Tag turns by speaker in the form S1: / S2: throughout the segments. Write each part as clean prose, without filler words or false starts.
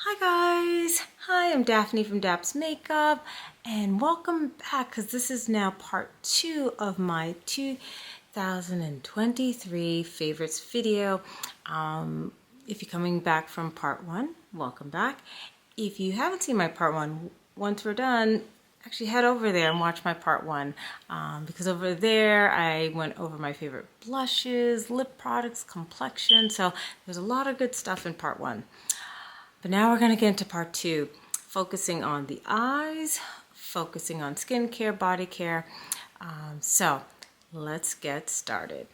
S1: Hi guys, hi, I'm Daphne from Daps Makeup and welcome back because this is now part 2 of my 2023 favorites video. If you're coming back from part 1, welcome back. If you haven't seen my part 1, once we're done, actually head over there and watch my part 1 because over there I went over my favorite blushes, lip products, complexion, so there's a lot of good stuff in part 1. But now we're going to get into part 2, focusing on the eyes, focusing on skincare, body care. So let's get started.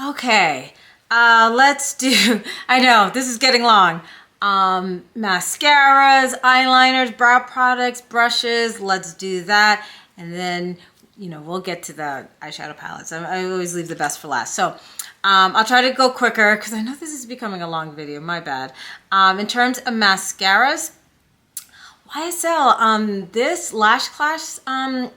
S1: Okay, let's do, I know this is getting long. Mascaras, eyeliners, brow products, brushes, let's do that. And then, we'll get to the eyeshadow palettes. I always leave the best for last. So I'll try to go quicker because I know this is becoming a long video, my bad. In terms of mascaras, YSL, this Lash Clash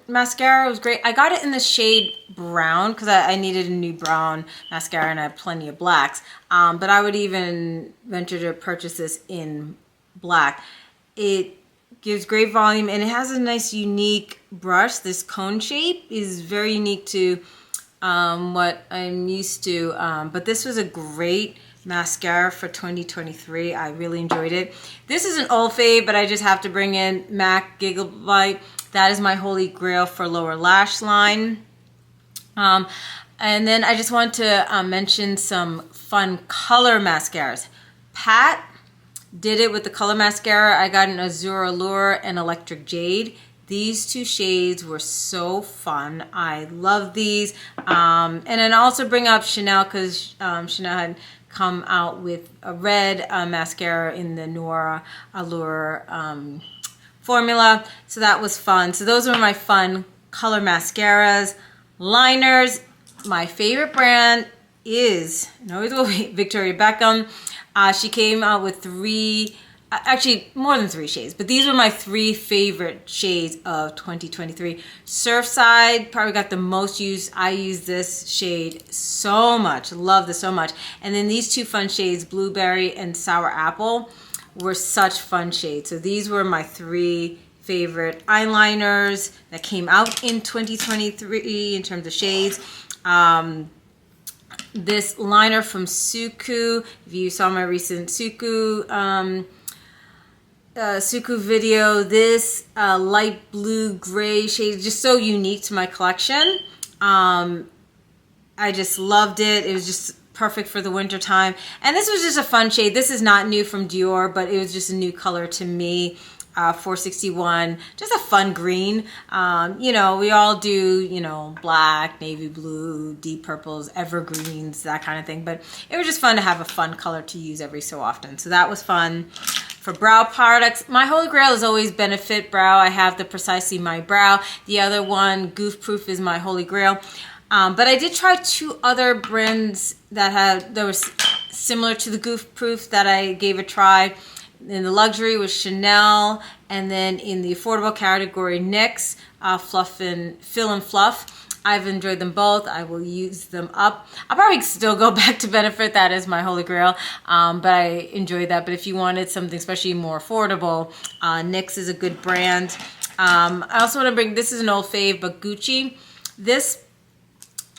S1: mascara was great. I got it in the shade brown because I needed a new brown mascara and I have plenty of blacks. But I would even venture to purchase this in black. It gives great volume and it has a nice unique brush. This cone shape is very unique to what I'm used to, but this was a great mascara for 2023. I really enjoyed it. This is an old fave, but I just have to bring in MAC Gigabyte. That is my holy grail for lower lash line. And then I just want to mention some fun color mascaras. Pat did it with the color mascara. I got an Azure Allure and Electric Jade. These two shades were so fun. I love these. And then also bring up Chanel because Chanel had come out with a red mascara in the Noir Allure formula. So that was fun. So those were my fun color mascaras. Liners, my favorite brand is, and always will be, Victoria Beckham. She came out with actually more than 3 shades, but these were my 3 favorite shades of 2023. Surfside probably got the most use. I use this shade so much, love this so much. And then these 2 fun shades, Blueberry and Sour Apple, were such fun shades. So these were my 3 favorite eyeliners that came out in 2023 in terms of shades. This liner from Suku, if you saw my recent Suku video, this light blue gray shade is just so unique to my collection. I just loved it. It was just perfect for the winter time. And this was just a fun shade. This is not new from Dior, but it was just a new color to me. 461, just a fun green. We all do, black, navy blue, deep purples, evergreens, that kind of thing. But it was just fun to have a fun color to use every so often. So that was fun. For brow products, my holy grail is always Benefit Brow. I have the Precisely My Brow. The other one, Goof Proof, is my holy grail. But I did try 2 other brands that were similar to the Goof Proof that I gave a try. In the luxury was Chanel, and then in the affordable category, NYX, Fill and Fluff. I've enjoyed them both. I will use them up. I'll probably still go back to Benefit. That is my holy grail, but I enjoyed that. But if you wanted something especially more affordable, NYX is a good brand. I also want to bring, this is an old fave, but Gucci. This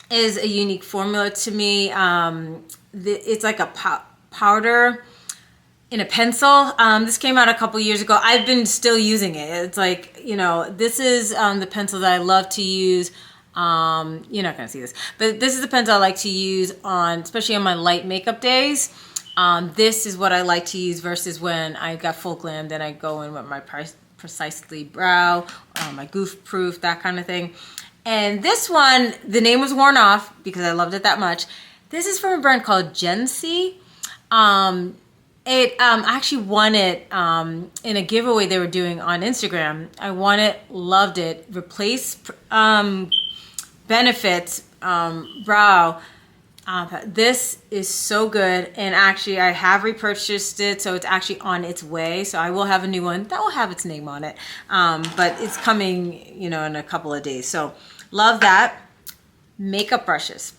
S1: is a unique formula to me. It's like a powder in a pencil. This came out a couple years ago. I've been still using it. It's like, this is the pencil that I love to use. You're not gonna see this, but this is the pencil I like to use especially on my light makeup days. This is what I like to use versus when I got full glam, then I go in with my Precisely Brow, my Goof Proof, that kind of thing. And this one, the name was worn off because I loved it that much. This is from a brand called Gen C. I actually won it in a giveaway they were doing on Instagram. I won it, loved it. Replaced Benefits Brow. This is so good, and actually I have repurchased it, so it's actually on its way. So I will have a new one that will have its name on it, but it's coming, in a couple of days. So love that. Makeup brushes.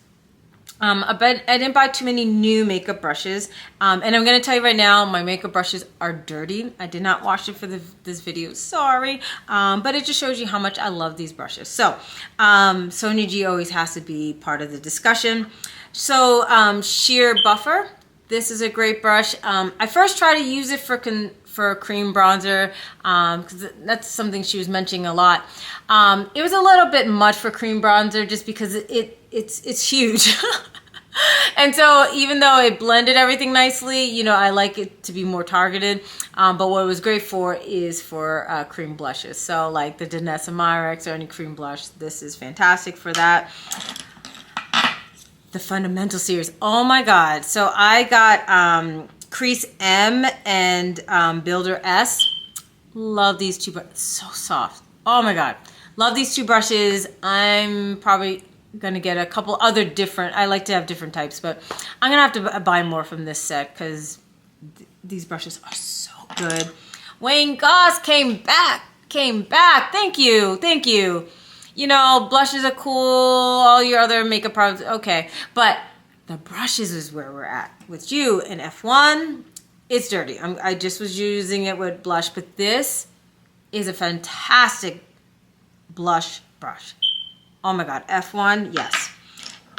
S1: I didn't buy too many new makeup brushes. And I'm going to tell you right now, my makeup brushes are dirty. I did not wash it for this video. Sorry. But it just shows you how much I love these brushes. So Sonia G always has to be part of the discussion. So Sheer Buffer. This is a great brush. I first tried to use it for a cream bronzer, because that's something she was mentioning a lot. It was a little bit much for cream bronzer just because it's huge. And so even though it blended everything nicely, you know, I like it to be more targeted. But what it was great for is for cream blushes. So like the Danessa Myrex or any cream blush, this is fantastic for that. The Fundamental series, oh my God. So I got Crease M and Builder S. Love these two brushes, so soft. Oh my God, love these two brushes. I'm probably gonna get a couple other different, I like to have different types, but I'm gonna have to buy more from this set because these brushes are so good. Wayne Goss came back. Thank you. You know, blushes are cool, all your other makeup products, okay. But the brushes is where we're at. With you and F1, it's dirty. I just was using it with blush, but this is a fantastic blush brush. Oh my God, F1, yes.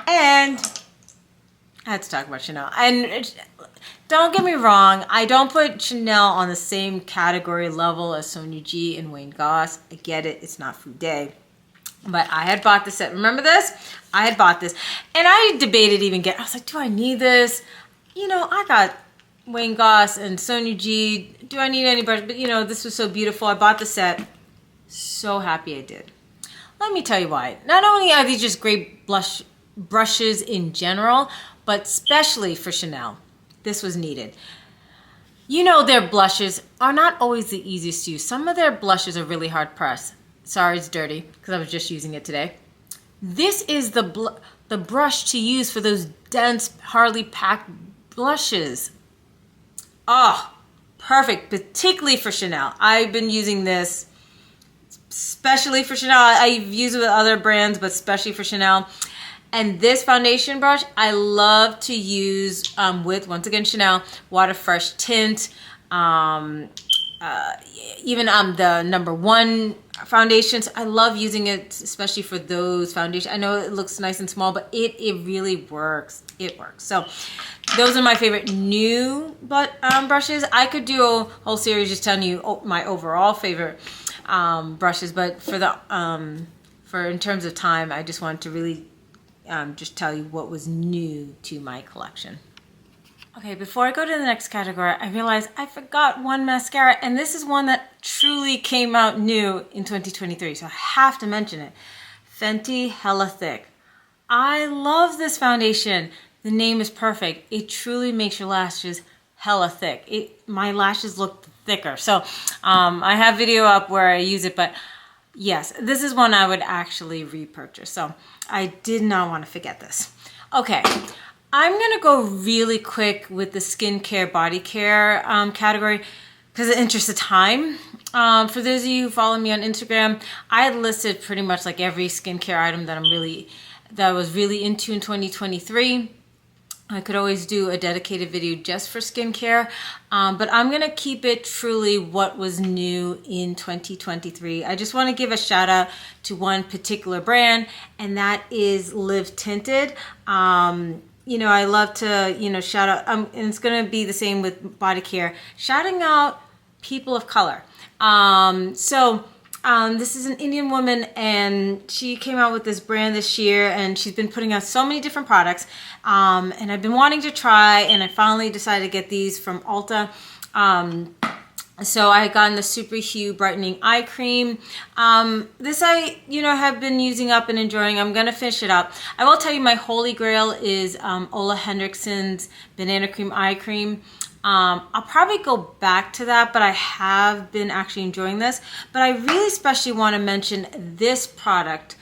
S1: And I had to talk about Chanel. And don't get me wrong, I don't put Chanel on the same category level as Sonia G and Wayne Goss. I get it, it's not food day. But I had bought this set. Remember this? I had bought this. And I debated I was like, do I need this? You know, I got Wayne Goss and Sonia G. Do I need any brush? But you know, this was so beautiful. I bought the set. So happy I did. Let me tell you why. Not only are these just great blush brushes in general, but especially for Chanel, this was needed. You know, their blushes are not always the easiest to use. Some of their blushes are really hard pressed. Sorry, it's dirty because I was just using it today. This is the brush to use for those dense, hardly packed blushes. Oh, perfect, particularly for Chanel. I've been using this especially for Chanel. I've used it with other brands, but especially for Chanel. And this foundation brush, I love to use with, once again, Chanel Water Fresh Tint. Even the #1 foundations, I love using it, especially for those foundations. I know it looks nice and small, but it really works. It works. So those are my favorite new brushes. I could do a whole series just telling you my overall favorite brushes, but for in terms of time, I just wanted to really just tell you what was new to my collection. Okay, before I go to the next category, I realized I forgot one mascara, and this is one that truly came out new in 2023, so I have to mention it. Fenty Hella Thick. I love this foundation. The name is perfect. It truly makes your lashes hella thick. My lashes look thicker. So I have video up where I use it, but yes, this is one I would actually repurchase. So I did not want to forget this. Okay. I'm going to go really quick with the skincare, body care category because of the interest of time. For those of you who follow me on Instagram, I listed pretty much like every skincare item that I was really into in 2023. I could always do a dedicated video just for skincare, but I'm going to keep it truly what was new in 2023. I just want to give a shout out to one particular brand, and that is Live Tinted. You know, I love to, you know, shout out, and it's going to be the same with body care, shouting out people of color. This is an Indian woman, and she came out with this brand this year, and she's been putting out so many different products, and I've been wanting to try, and I finally decided to get these from Ulta. So I got the Super Hue Brightening Eye Cream. This I, have been using up and enjoying. I'm going to finish it up. I will tell you my holy grail is Ola Hendrickson's Banana Cream Eye Cream. I'll probably go back to that, but I have been actually enjoying this. But I really especially want to mention this product.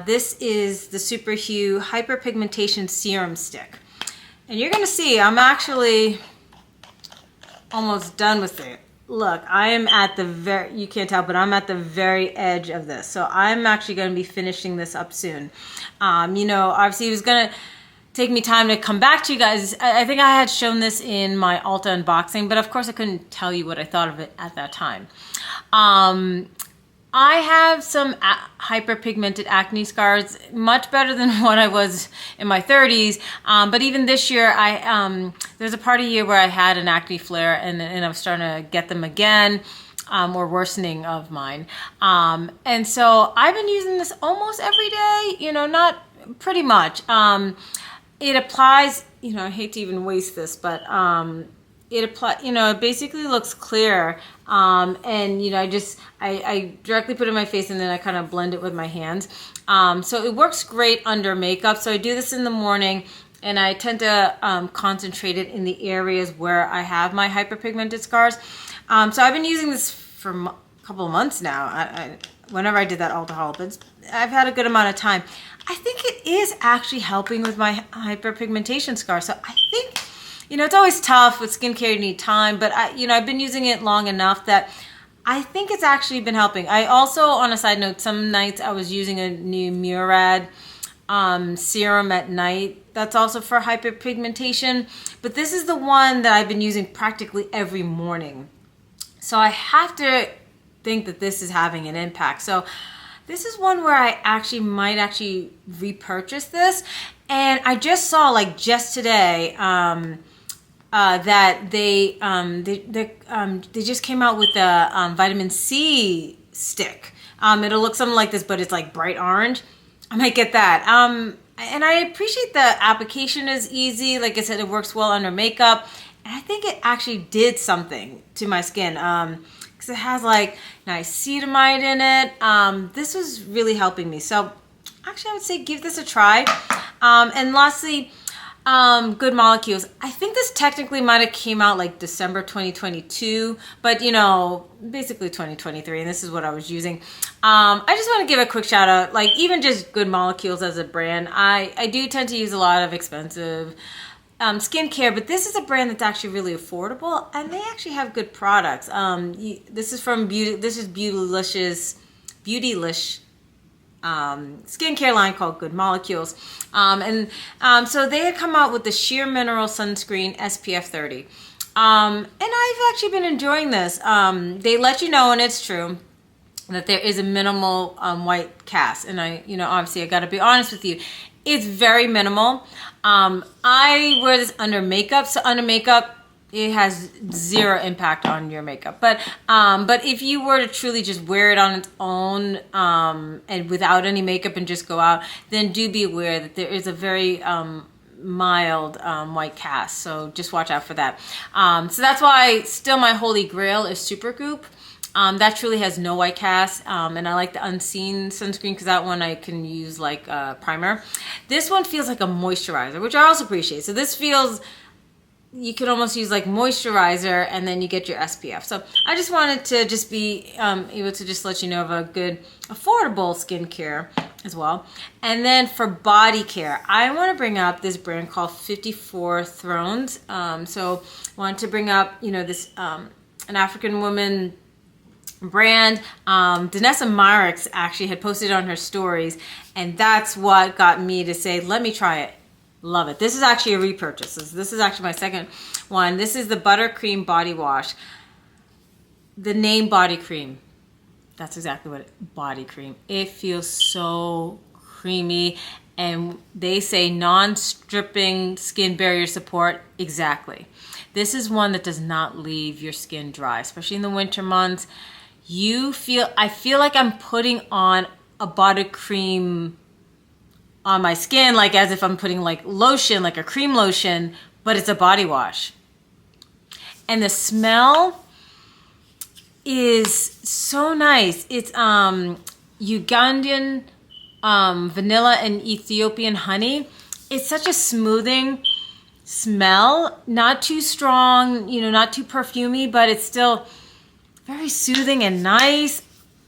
S1: This is the Super Hue Hyperpigmentation Serum Stick. And you're going to see I'm actually almost done with it. Look, I am at the you can't tell, but I'm at the very edge of this. So I'm actually going to be finishing this up soon. Obviously it was going to take me time to come back to you guys. I think I had shown this in my Ulta unboxing, but of course I couldn't tell you what I thought of it at that time. I have some hyperpigmented acne scars, much better than what I was in my 30s. But even this year, there's a part of the year where I had an acne flare, and I was starting to get them again, or worsening of mine. And so I've been using this almost every day, you know, not pretty much. It applies, you know, I hate to even waste this, but it basically looks clear. And you know, I directly put it in my face, and then I kind of blend it with my hands. So it works great under makeup. So I do this in the morning, and I tend to concentrate it in the areas where I have my hyperpigmented scars. So I've been using this for a couple of months now. Whenever I did that Ulta haul, but I've had a good amount of time. I think it is actually helping with my hyperpigmentation scars. So I think, you know, it's always tough with skincare, you need time, but I've been using it long enough that I think it's actually been helping. I also, on a side note, some nights I was using a new Murad serum at night. That's also for hyperpigmentation, but this is the one that I've been using practically every morning. So I have to think that this is having an impact. So this is one where I might repurchase this. And I just saw, like, just today, that they just came out with a vitamin C stick. It'll look something like this, but it's like bright orange. I might get that. And I appreciate the application is easy. Like I said, it works well under makeup. And I think it actually did something to my skin. Because it has like niacinamide in it. This was really helping me. So actually I would say give this a try. And lastly, Good Molecules. I think this technically might have came out like December 2022, but you know, basically 2023, and this is what I was using. I just want to give a quick shout out, like even just Good Molecules as a brand. I do tend to use a lot of expensive skincare, but this is a brand that's actually really affordable, and they actually have good products. This is from Beautylish skincare line called Good Molecules. So they had come out with the Sheer Mineral Sunscreen SPF 30. And I've actually been enjoying this. They let you know, and it's true, that there is a minimal white cast. And obviously I gotta be honest with you, it's very minimal. I wear this under makeup, so under makeup, it has zero impact on your makeup. But if you were to truly just wear it on its own and without any makeup and just go out, then do be aware that there is a very mild white cast. So just watch out for that. So that's why still my holy grail is Supergoop. That truly has no white cast, and I like the Unseen sunscreen because that one I can use like a primer. This one feels like a moisturizer, which I also appreciate. So this feels, you could almost use like moisturizer, and then you get your SPF. So I just wanted to just be able to just let you know of a good, affordable skincare as well. And then for body care, I want to bring up this brand called 54 Thrones. So I wanted to bring up, this an African woman brand. Danessa Marix actually had posted on her stories, and that's what got me to say, let me try it. Love it. This is actually a repurchase. This is actually my second one. This is the Buttercream Body Wash. The name Body Cream. That's exactly what body cream. It feels so creamy, and they say non-stripping skin barrier support. Exactly. This is one that does not leave your skin dry, especially in the winter months. I feel like I'm putting on a body cream on my skin, like as if I'm putting like lotion, like a cream lotion, but it's a body wash. And the smell is so nice. It's Ugandan vanilla and Ethiopian honey. It's such a smoothing smell, not too strong, not too perfumey, but it's still very soothing and nice.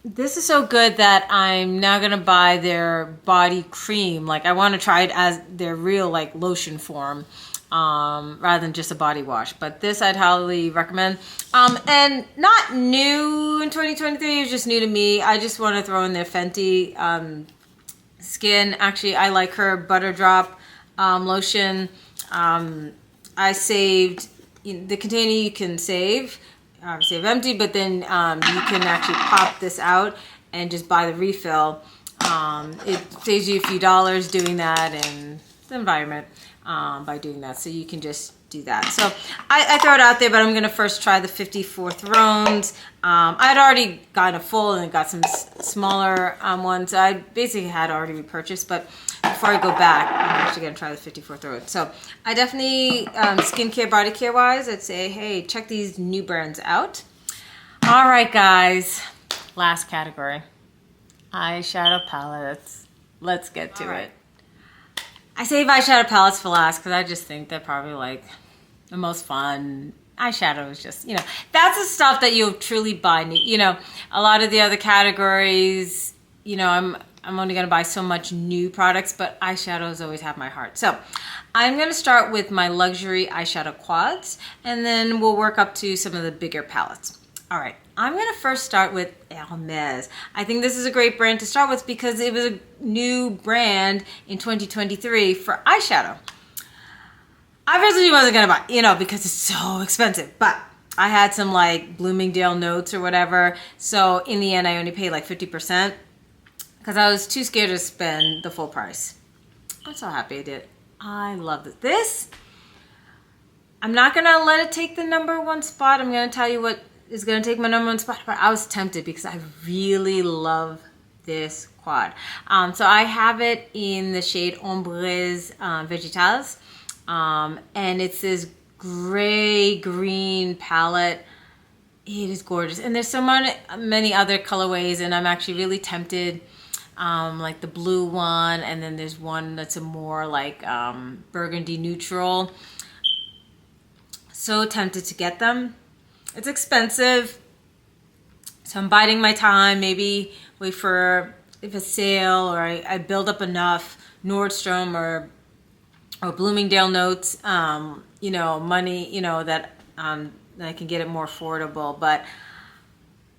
S1: This is so good that I'm now gonna buy their body cream. Like I want to try it as their real like lotion form, rather than just a body wash. But this I'd highly recommend. And not new in 2023, it's just new to me. I just want to throw in their Fenty skin. Actually, I like her Butter Drop lotion. I saved the container. You can save, obviously I've empty, but then you can actually pop this out and just buy the refill. It saves you a few dollars doing that and the environment by doing that. So you can just do that. So I throw it out there, but I'm going to first try the 54 Thrones. I had already gotten a full and got some smaller ones. I basically had already repurchased, but before I go back, I'm actually going to try the 54 Thrones. So I definitely, skincare, body care wise, I'd say, hey, check these new brands out. All right, guys, last category. Eyeshadow palettes. Let's get to it. I save eyeshadow palettes for last because I just think they're probably like the most fun. Eyeshadow is just, that's the stuff that you'll truly buy. A lot of the other categories, I'm only going to buy so much new products, but eyeshadows always have my heart. So I'm going to start with my luxury eyeshadow quads, and then we'll work up to some of the bigger palettes. All right, I'm going to first start with Hermes. I think this is a great brand to start with because it was a new brand in 2023 for eyeshadow. I originally wasn't going to buy, because it's so expensive, but I had some like Bloomingdale notes or whatever. So in the end, I only paid like 50% because I was too scared to spend the full price. I'm so happy I did. I love it. This, I'm not going to let it take the #1 spot. I'm going to tell you what is going to take my #1 spot, but I was tempted because I really love this quad. So I have it in the shade Ombres Végétales, and it's this gray-green palette. It is gorgeous, and there's so many other colorways, and I'm actually really tempted, like the blue one, and then there's one that's a more like burgundy neutral. So tempted to get them. It's expensive, so I'm biding my time, maybe wait for if a sale or I build up enough Nordstrom or Bloomingdale notes, money, that I can get it more affordable. But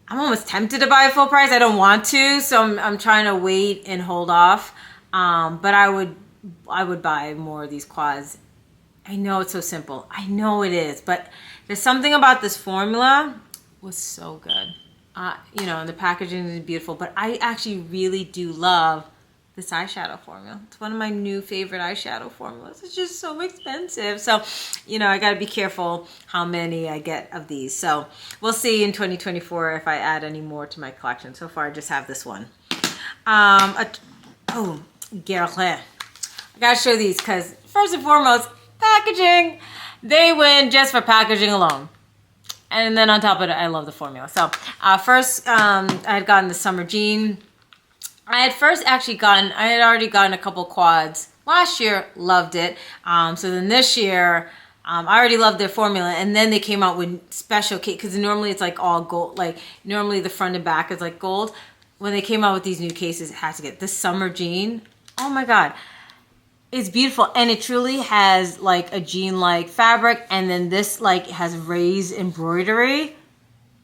S1: I'm almost tempted to buy a full price. I don't want to, so I'm trying to wait and hold off. But I would buy more of these quads. I know it's so simple. I know it is, but there's something about this formula was so good. And the packaging is beautiful, but I actually really do love this eyeshadow formula. It's one of my new favorite eyeshadow formulas. It's just so expensive. So, I got to be careful how many I get of these. So we'll see in 2024 if I add any more to my collection. So far, I just have this one. Guerlain. I got to show these because first and foremost, packaging. They win just for packaging alone. And then on top of it, I love the formula. So first, I had gotten the Summer Jean. I had already gotten a couple quads last year, loved it. So then this year, I already loved their formula. And then they came out with special cake, because normally it's like all gold. Like normally the front and back is like gold. When they came out with these new cases, it had to get this Summer Jean. Oh my God. It's beautiful, and it truly has like a jean-like fabric, and then this like has raised embroidery.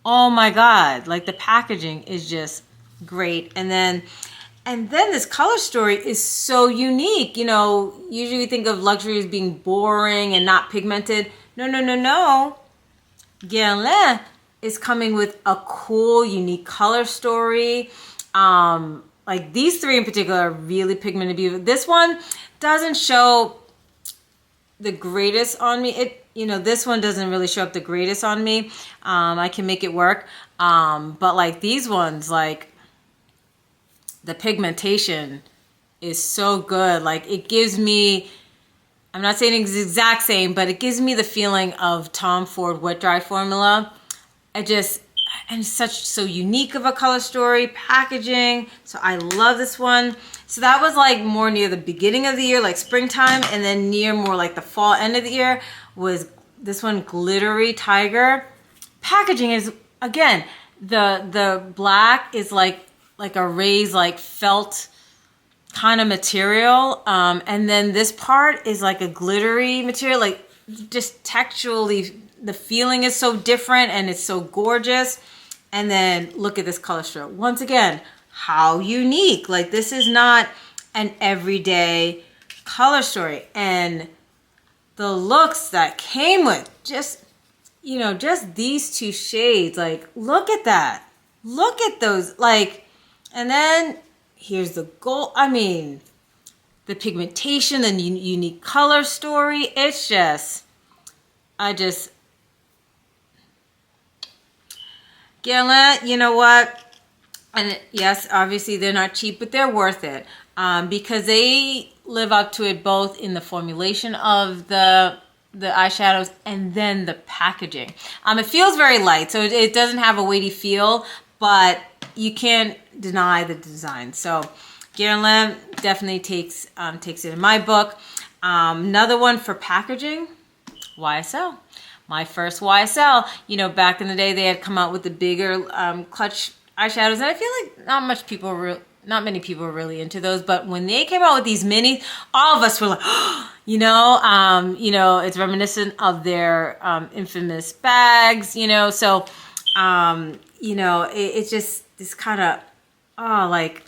S1: Oh my God, like the packaging is just great. And then this color story is so unique. Usually we think of luxury as being boring and not pigmented. No. Guerlain is coming with a cool, unique color story. Like these three in particular are really pigmented beautiful. This one doesn't show the greatest on me. This one doesn't really show up the greatest on me. I can make it work. But like these ones, like the pigmentation is so good. Like it gives me, I'm not saying it's the exact same, but it gives me the feeling of Tom Ford Wet Dry formula. And so unique of a color story, packaging. So I love this one. So that was like more near the beginning of the year, like springtime, and then near more like the fall end of the year was this one, Glittery Tiger. Packaging is, again, the black is like a raised like felt kind of material. And then this part is like a glittery material, like just texturally, the feeling is so different and it's so gorgeous. And then look at this color stroke. Once again, how unique. Like this is not an everyday color story and the looks that came with just, you know, just these two shades. Like, look at that. Look at those. Like, and then here's the gold. I mean, the pigmentation and unique color story. It's just, Guerlain, you know what? And yes, obviously they're not cheap, but they're worth it because they live up to it both in the formulation of the eyeshadows and then the packaging. It feels very light, so it doesn't have a weighty feel, but you can't deny the design. So Guerlain definitely takes it in my book. Another one for packaging, YSL. My first YSL, you know, back in the day, they had come out with the bigger clutch eyeshadows, and I feel like not many people were really into those. But when they came out with these minis, all of us were like, you know, it's reminiscent of their infamous bags, you know. So, you know, it's just this kind of, like,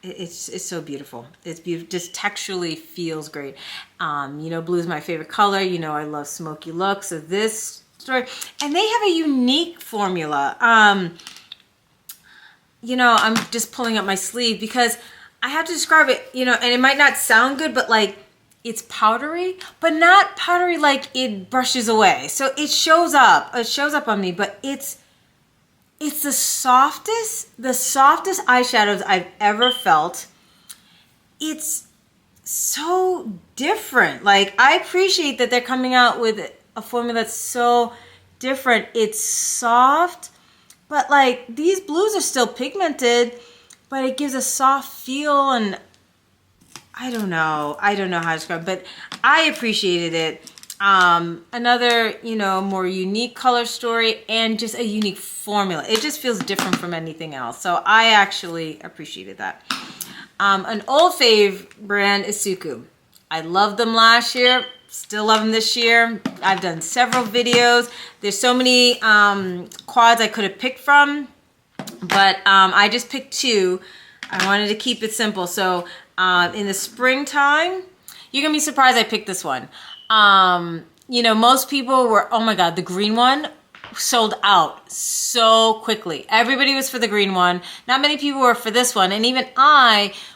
S1: it's so beautiful. It's beautiful. Just texturally feels great. You know, blue is my favorite color. You know, I love smoky looks of this story. And they have a unique formula. You know, I'm just pulling up my sleeve because I have to describe it, you know, and it might not sound good, but like it's powdery, but not powdery like it brushes away. So it shows up on me, but it's the softest eyeshadows I've ever felt. It's so different. Like, I appreciate that they're coming out with a formula that's so different. It's soft, but like these blues are still pigmented, but it gives a soft feel, and I don't know how to describe it, but I appreciated it. Another, you know, more unique color story and just a unique formula. It just feels different from anything else. So I actually appreciated that. An old fave brand is Suku. I loved them last year, still love them this year. I've done several videos. There's so many quads I could have picked from, but I just picked two. I wanted to keep it simple. So in the springtime, you're gonna be surprised I picked this one. You know, most people were, oh my God, the green one sold out so quickly. Everybody was for the green one. Not many people were for this one. And even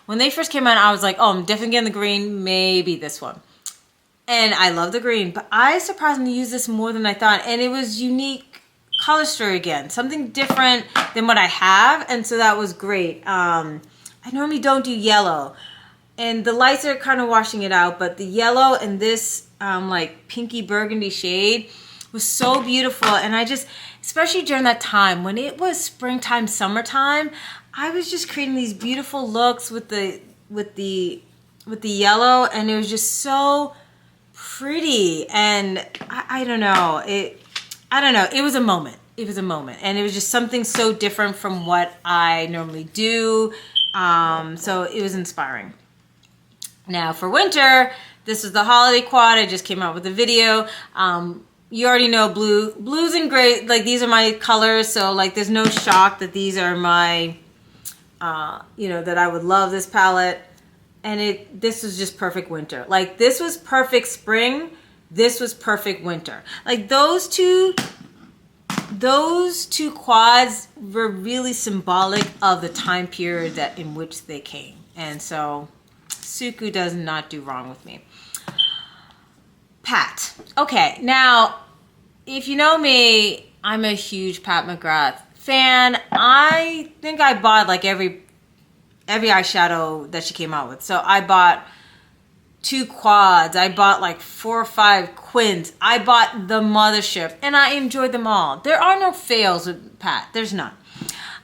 S1: when they first came out, I was like, oh, I'm definitely getting the green, maybe this one. And I love the green, but I surprisingly used this more than I thought. And it was unique color story again, something different than what I have. And so that was great. I normally don't do yellow, and the lights are kind of washing it out, but the yellow and this like pinky burgundy shade was so beautiful. And I just, especially during that time when it was springtime, summertime, I was just creating these beautiful looks with the yellow, and it was just so pretty. And I don't know, it was a moment. It was a moment, and it was just something so different from what I normally do. So it was inspiring. Now for winter, this is the holiday quad. I just came out with a video. You already know blues and gray, like these are my colors. So like there's no shock that these are my, you know, that I would love this palette. And this was just perfect winter. Like this was perfect spring. This was perfect winter. Like those two quads were really symbolic of the time period in which they came. And so Suku does not do wrong with me. Pat. Okay, now, if you know me, I'm a huge Pat McGrath fan. I think I bought like every eyeshadow that she came out with. So I bought 2 quads. I bought like 4 or 5 quins. I bought the mothership, and I enjoyed them all. There are no fails with Pat. There's none.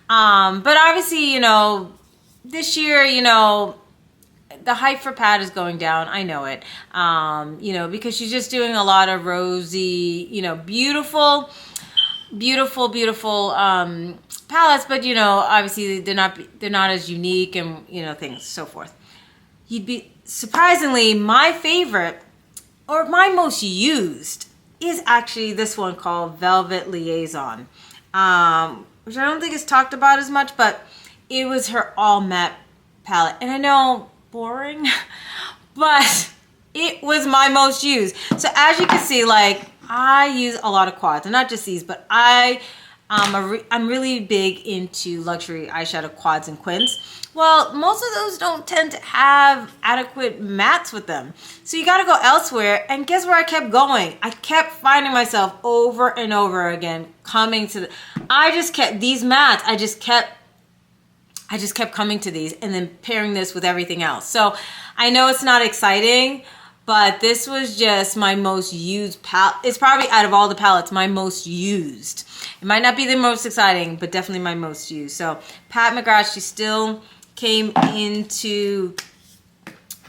S1: But obviously, you know, this year, you know, the hype for Pat is going down. I know it. You know, because she's just doing a lot of rosy, you know, beautiful palettes. But you know, obviously they're not as unique, and you know, things so forth. You'd be surprisingly, my favorite or my most used is actually this one called Velvet Liaison, which I don't think is talked about as much, but it was her all matte palette. And I know, boring, but it was my most used. So as you can see, like, I use a lot of quads, and not just these, but I'm really big into luxury eyeshadow quads and quins. Well, most of those don't tend to have adequate mattes with them. So you gotta go elsewhere, and guess where I kept going? I kept finding myself over and over again coming to these mattes, I just kept coming to these and then pairing this with everything else. So I know it's not exciting, but this was just my most used palette. It's probably, out of all the palettes, my most used. It might not be the most exciting, but definitely my most used. So Pat McGrath, she still came into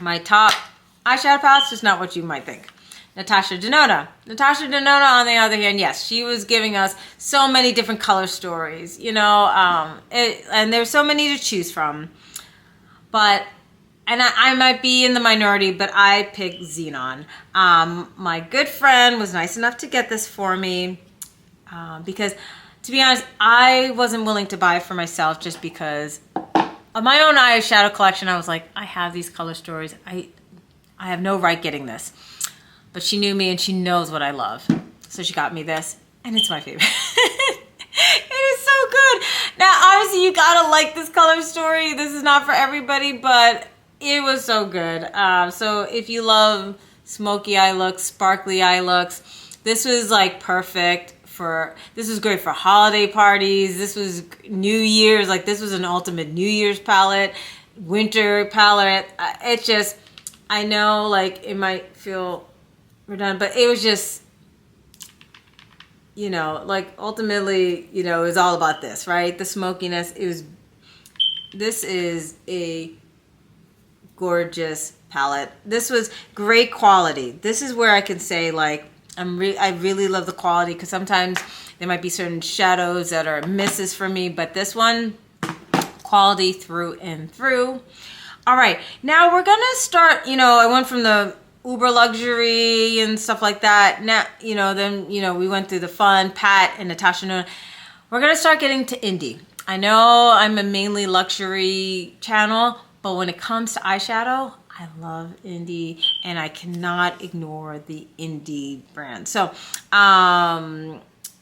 S1: my top eyeshadow palettes, just not what you might think. Natasha Denona. Natasha Denona, on the other hand, yes, she was giving us so many different color stories, you know, and there's so many to choose from. But, and I might be in the minority, but I picked Xenon. My good friend was nice enough to get this for me because, to be honest, I wasn't willing to buy it for myself just because of my own eyeshadow collection. I was like, I have these color stories. I have no right getting this. But she knew me and she knows what I love. So she got me this, and it's my favorite. It is so good. Now, obviously, you gotta like this color story. This is not for everybody, but it was so good. So if you love smoky eye looks, sparkly eye looks, this was like perfect for, this was great for holiday parties. This was New Year's, like this was an ultimate New Year's palette, winter palette. It just, I know like it might feel redundant, but it was just, you know, like ultimately, you know, it was all about this, right? The smokiness. This is a gorgeous palette. This was great quality. This is where I can say like, I really love the quality, because sometimes there might be certain shadows that are misses for me, but this one, quality through and through. All right, now we're gonna start, you know, I went from the uber luxury and stuff like that. Now, you know, then, you know, we went through the fun, Pat and Natasha Nona. We're gonna start getting to indie. I know I'm a mainly luxury channel, but when it comes to eyeshadow, I love indie, and I cannot ignore the indie brand. So,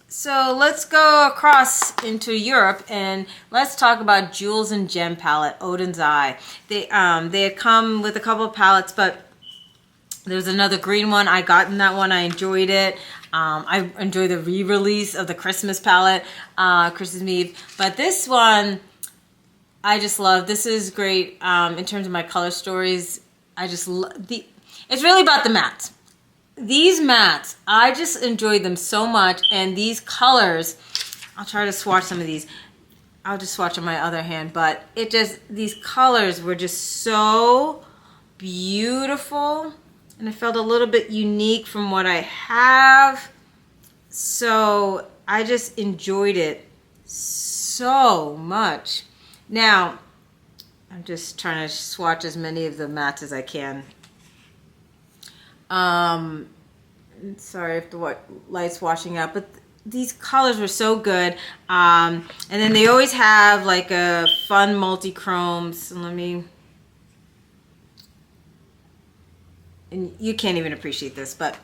S1: so let's go across into Europe and let's talk about Jules and Gem palette, Odin's Eye. They had come with a couple of palettes, but there's another green one. I got in that one. I enjoyed it. I enjoyed the re-release of the Christmas palette, Christmas Eve. But this one, I just love. This is great in terms of my color stories. I just love it's really about the mattes. These mattes, I just enjoyed them so much. And these colors, I'll try to swatch some of these. I'll just swatch on my other hand. But it just, these colors were just so beautiful. And it felt a little bit unique from what I have. So I just enjoyed it so much. Now, I'm just trying to swatch as many of the mattes as I can. Sorry if the light's washing out, but these colors were so good. And then they always have like a fun multi-chrome. So let me... And you can't even appreciate this, but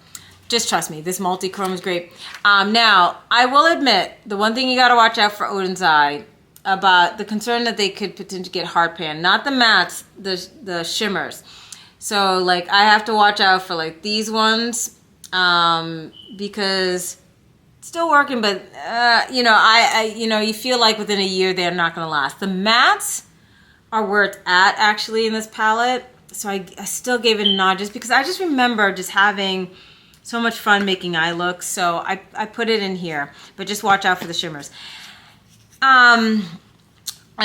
S1: just trust me, this multi-chrome is great. Now, I will admit, the one thing you got to watch out for Odin's Eye, about the concern that they could potentially get hard pan, not the mattes, the shimmers. So like I have to watch out for like these ones because it's still working, but you know, I you know, you feel like within a year they're not going to last. The mattes are where it's at actually in this palette. So I still gave it a nod just because I just remember just having so much fun making eye looks. So I put it in here, but just watch out for the shimmers. A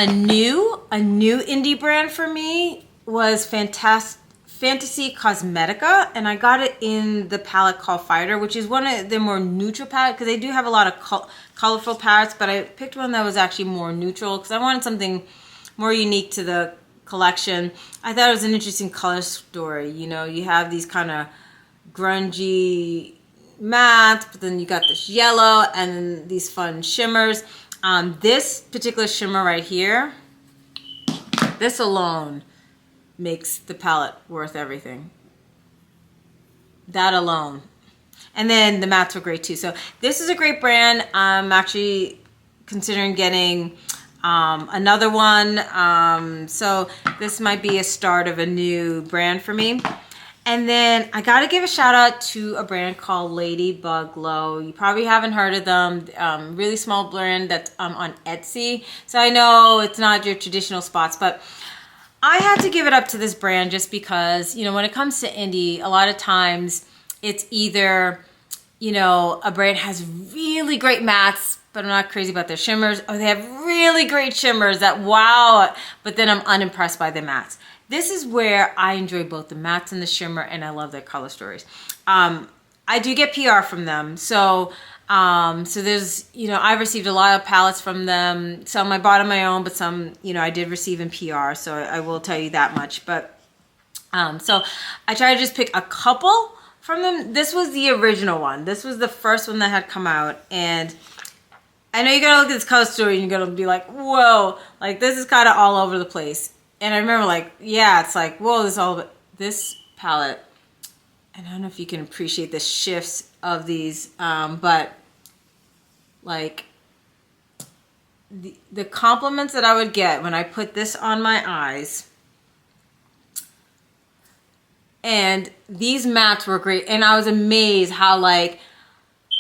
S1: new indie brand for me was Fantasy Cosmetica, and I got it in the palette called Fighter, which is one of the more neutral palettes, because they do have a lot of colorful palettes, but I picked one that was actually more neutral because I wanted something more unique to the collection. I thought it was an interesting color story. You know, you have these kind of grungy mattes, but then you got this yellow and then these fun shimmers. This particular shimmer right here, this alone makes the palette worth everything. That alone. And then the mattes were great too. So this is a great brand. I'm actually considering getting another one. So this might be a start of a new brand for me. And then I got to give a shout out to a brand called Ladybug Glow. You probably haven't heard of them. Really small brand that's on Etsy. So I know it's not your traditional spots, but I had to give it up to this brand just because, you know, when it comes to indie, a lot of times it's either, you know, a brand has really great mattes, but I'm not crazy about their shimmers, or they have really great shimmers that wow, but then I'm unimpressed by the mattes. This is where I enjoy both the mattes and the shimmer, and I love their color stories. I do get PR from them, so there's, you know, I've received a lot of palettes from them. Some I bought on my own, but some, you know, I did receive in PR, so I will tell you that much. But so I try to just pick a couple from them. This was the original one. This was the first one that had come out, and I know you're gonna look at this color story and you're gonna be like, whoa, like this is kind of all over the place. And I remember like, yeah, it's like, whoa, this palette, and I don't know if you can appreciate the shifts of these, but like the compliments that I would get when I put this on my eyes, and these mattes were great, and I was amazed how like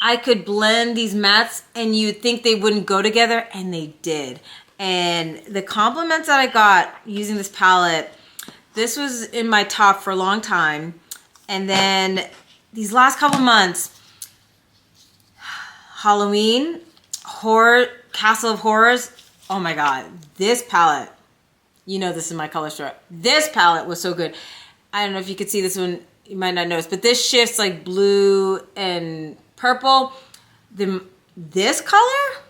S1: I could blend these mattes and you'd think they wouldn't go together, and they did. And the compliments that I got using this palette, this was in my top for a long time. And then these last couple months, Halloween, horror, Castle of Horrors, oh my God, this palette, you know this is my color story. This palette was so good. I don't know if you could see this one, you might not notice, but this shifts like blue and purple. This color,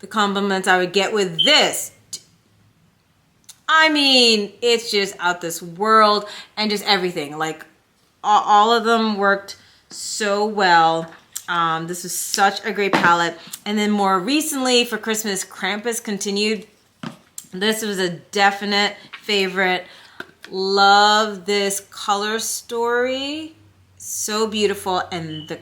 S1: the compliments I would get with this, I mean, it's just out this world, and just everything. Like all of them worked so well. This was such a great palette. And then more recently for Christmas, Krampus continued. This was a definite favorite. Love this color story. So beautiful. And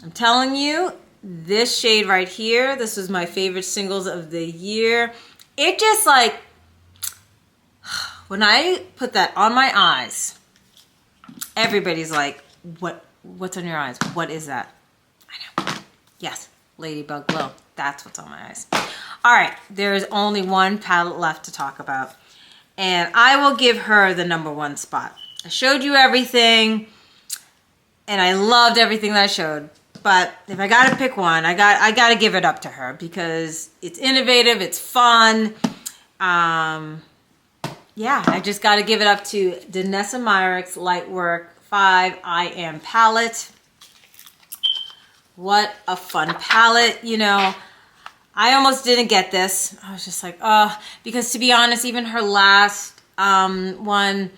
S1: I'm telling you, this shade right here, this was my favorite singles of the year. It just like, when I put that on my eyes, everybody's like, what's on your eyes? What is that? I know. Yes, Ladybug Glow. That's what's on my eyes. All right, there's only one palette left to talk about, and I will give her the #1 spot. I showed you everything, and I loved everything that I showed. But if I gotta pick one, I gotta give it up to her because it's innovative, it's fun. Yeah, I just gotta give it up to Danessa Myricks Lightwork 5 I Am palette. What a fun palette, you know. I almost didn't get this. I was just like, oh, because to be honest, even her last one,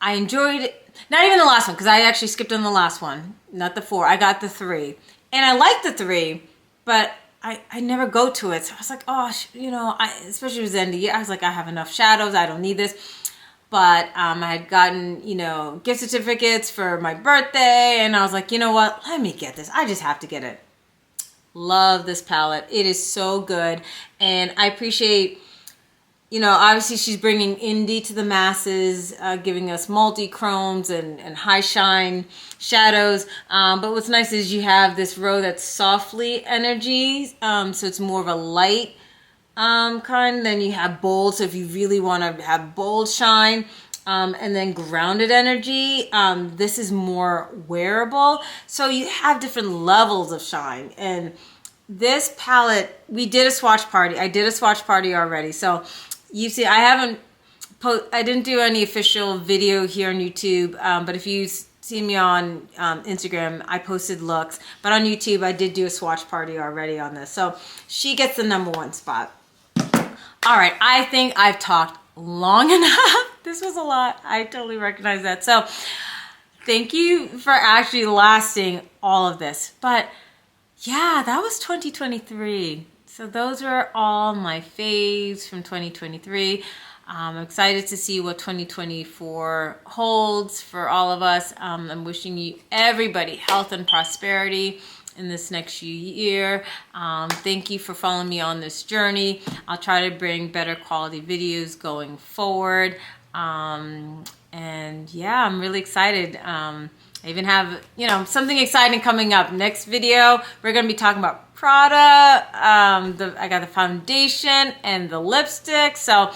S1: I enjoyed it. Not even the last one, because I actually skipped on the last one. Not the 4. I got the 3. And I like the 3, but I never go to it. So I was like, oh, you know, especially with the end of the year, I was like, I have enough shadows. I don't need this. But I had gotten, you know, gift certificates for my birthday. And I was like, you know what? Let me get this. I just have to get it. Love this palette. It is so good. And I appreciate, you know, obviously she's bringing indie to the masses, giving us multi-chromes and high shine shadows. But what's nice is you have this row that's softly energy. So it's more of a light kind. Then you have bold. So if you really want to have bold shine, and then grounded energy, this is more wearable. So you have different levels of shine. And this palette, we did a swatch party. I did a swatch party already. So you see, I didn't do any official video here on YouTube, but if you see me on Instagram, I posted looks. But on YouTube, I did do a swatch party already on this. So she gets the #1 spot. All right, I think I've talked long enough. This was a lot. I totally recognize that. So thank you for actually lasting all of this. But yeah, that was 2023. So those were all my faves from 2023. I'm excited to see what 2024 holds for all of us. I'm wishing you, everybody, health and prosperity in this next year. Thank you for following me on this journey. I'll try to bring better quality videos going forward. And yeah, I'm really excited. I even have, something exciting coming up. Next video, we're going to be talking about Prada. I got the foundation and the lipstick. So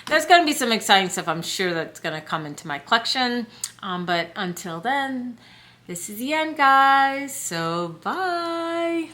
S1: there's going to be some exciting stuff, I'm sure, that's going to come into my collection. But until then, this is the end, guys. So bye.